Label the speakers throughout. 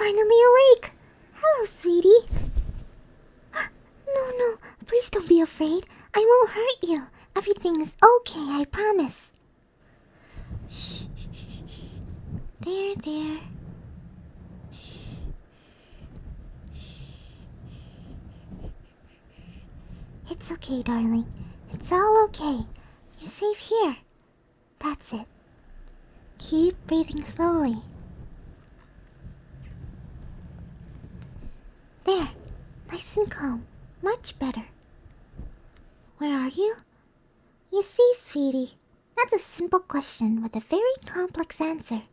Speaker 1: finally awake! Hello, sweetie. No, please don't be afraid. I won't hurt you. Everything is okay, I promise. Shh. There. It's okay, darling. It's all okay. You're safe here. That's it. Keep breathing slowly. There. Nice and calm. Much better. Where are you? You see, sweetie, that's a simple question with a very complex answer.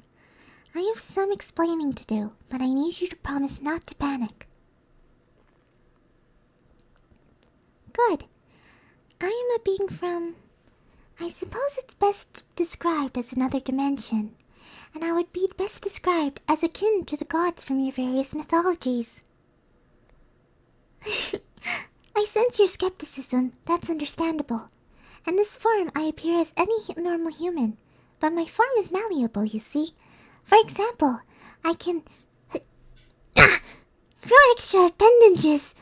Speaker 1: I have some explaining to do, but I need you to promise not to panic. Good. I am a being from... I suppose it's best described as another dimension, and I would be best described as akin to the gods from your various mythologies. I sense your skepticism, that's understandable. In this form, I appear as any normal human, but my form is malleable, you see. For example, I can... grow extra appendages,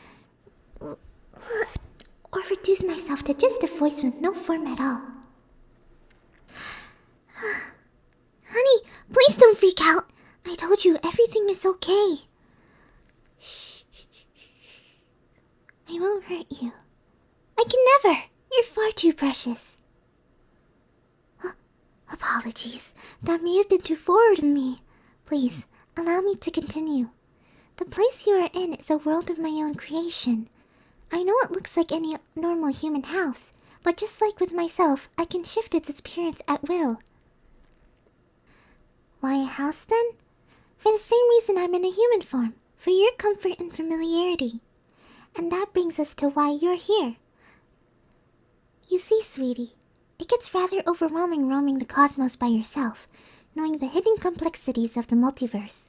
Speaker 1: or reduce myself to just a voice with no form at all. Honey, please don't freak out. I told you everything is okay. Shh. I won't hurt you. I can never. You're far too precious. Apologies. That may have been too forward of me. Please, allow me to continue. The place you are in is a world of my own creation. I know it looks like any normal human house, but just like with myself, I can shift its appearance at will. Why a house then? For the same reason I'm in a human form, for your comfort and familiarity. And that brings us to why you're here. You see, sweetie, it gets rather overwhelming roaming the cosmos by yourself, knowing the hidden complexities of the multiverse.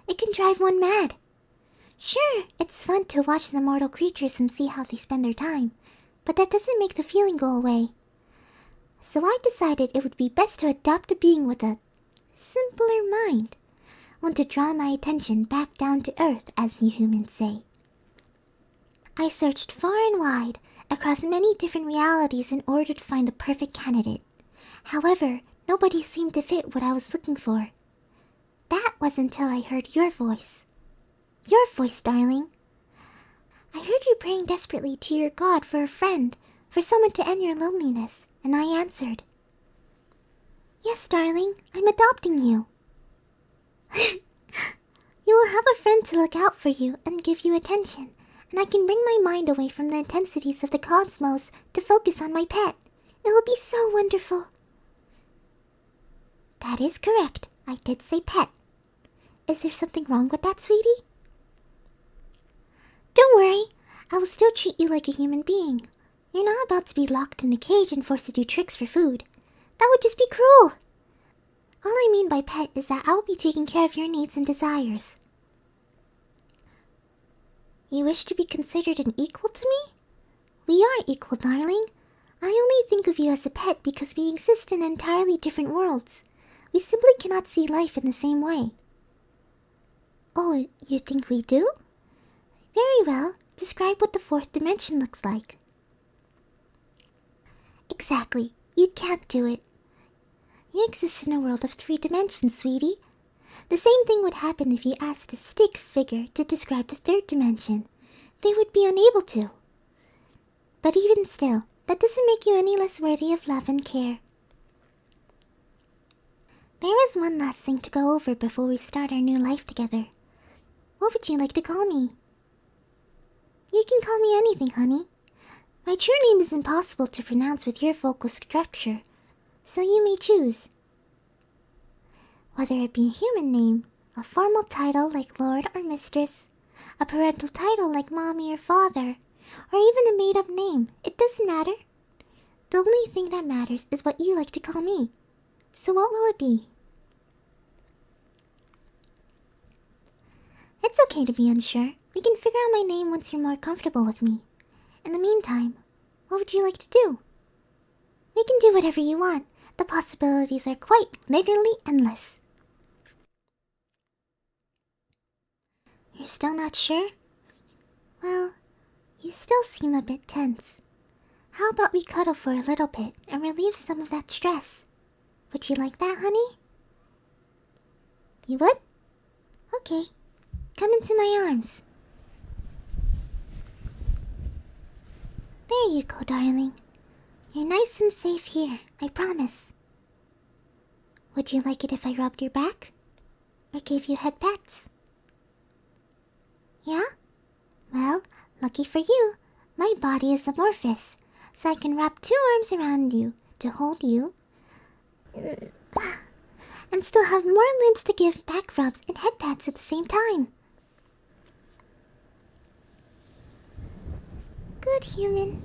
Speaker 1: It can drive one mad. Sure, it's fun to watch the mortal creatures and see how they spend their time, but that doesn't make the feeling go away. So I decided it would be best to adopt a being with a simpler mind, one to draw my attention back down to earth, as you humans say. I searched far and wide, across many different realities in order to find the perfect candidate. However, nobody seemed to fit what I was looking for. That was until I heard your voice. Your voice, darling. I heard you praying desperately to your God for a friend, for someone to end your loneliness, and I answered. Yes, darling, I'm adopting you. You will have a friend to look out for you and give you attention, and I can bring my mind away from the intensities of the cosmos to focus on my pet. It will be so wonderful. That is correct. I did say pet. Is there something wrong with that, sweetie? Don't worry. I will still treat you like a human being. You're not about to be locked in a cage and forced to do tricks for food. That would just be cruel. All I mean by pet is that I will be taking care of your needs and desires. You wish to be considered an equal to me? We are equal, darling. I only think of you as a pet because we exist in entirely different worlds. We simply cannot see life in the same way. Oh, you think we do? Very well. Describe what the fourth dimension looks like. Exactly. You can't do it. You exist in a world of 3 dimensions, sweetie. The same thing would happen if you asked a stick figure to describe the 3rd dimension. They would be unable to. But even still, that doesn't make you any less worthy of love and care. There is one last thing to go over before we start our new life together. What would you like to call me? You can call me anything, honey. My true name is impossible to pronounce with your vocal structure, so you may choose. Whether it be a human name, a formal title like Lord or Mistress, a parental title like Mommy or Father, or even a made-up name, it doesn't matter. The only thing that matters is what you like to call me. So what will it be? It's okay to be unsure. We can figure out my name once you're more comfortable with me. In the meantime, what would you like to do? We can do whatever you want. The possibilities are quite literally endless. You're still not sure? Well, you still seem a bit tense. How about we cuddle for a little bit and relieve some of that stress? Would you like that, honey? You would? Okay. Come into my arms. There you go, darling. You're nice and safe here, I promise. Would you like it if I rubbed your back? Or gave you head pats? Yeah? Well, lucky for you, my body is amorphous, so I can wrap 2 arms around you to hold you, and still have more limbs to give back rubs and head pats at the same time. Good, human.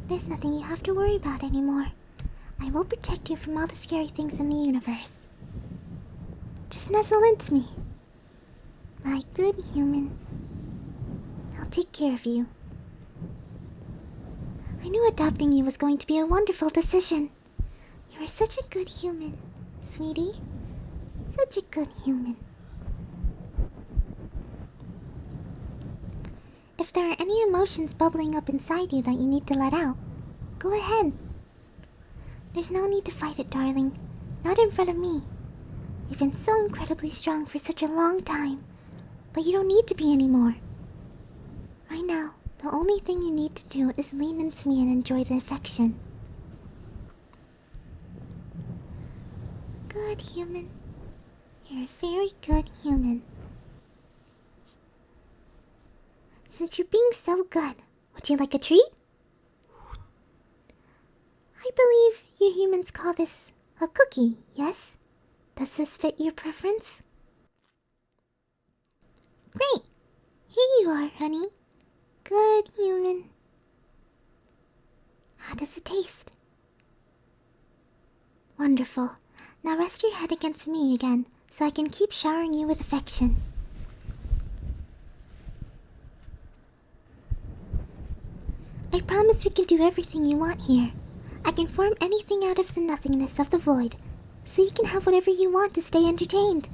Speaker 1: There's nothing you have to worry about anymore. I will protect you from all the scary things in the universe. Just nuzzle into me. My good human. I'll take care of you. I knew adopting you was going to be a wonderful decision. You are such a good human, sweetie. Such a good human. If there are any emotions bubbling up inside you that you need to let out, go ahead. There's no need to fight it, darling. Not in front of me. You've been so incredibly strong for such a long time, but you don't need to be anymore. Right now, the only thing you need to do is lean into me and enjoy the affection. Good human. You're a very good human. Since you're being so good, would you like a treat? I believe you humans call this a cookie, yes? Does this fit your preference? Great! Here you are, honey. Good human. How does it taste? Wonderful. Now rest your head against me again, so I can keep showering you with affection. I promise we can do everything you want here. I can form anything out of the nothingness of the void, so you can have whatever you want to stay entertained.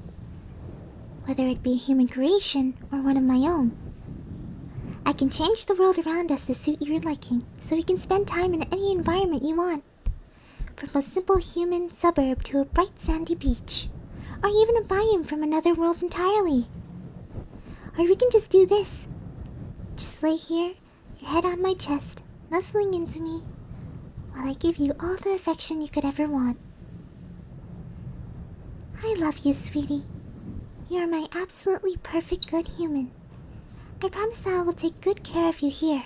Speaker 1: Whether it be a human creation or one of my own. I can change the world around us to suit your liking, so we can spend time in any environment you want. From a simple human suburb to a bright sandy beach, or even a biome from another world entirely. Or we can just do this. Just lay here, your head on my chest, nuzzling into me, while I give you all the affection you could ever want. I love you, sweetie. You are my absolutely perfect good human. I promise that I will take good care of you here,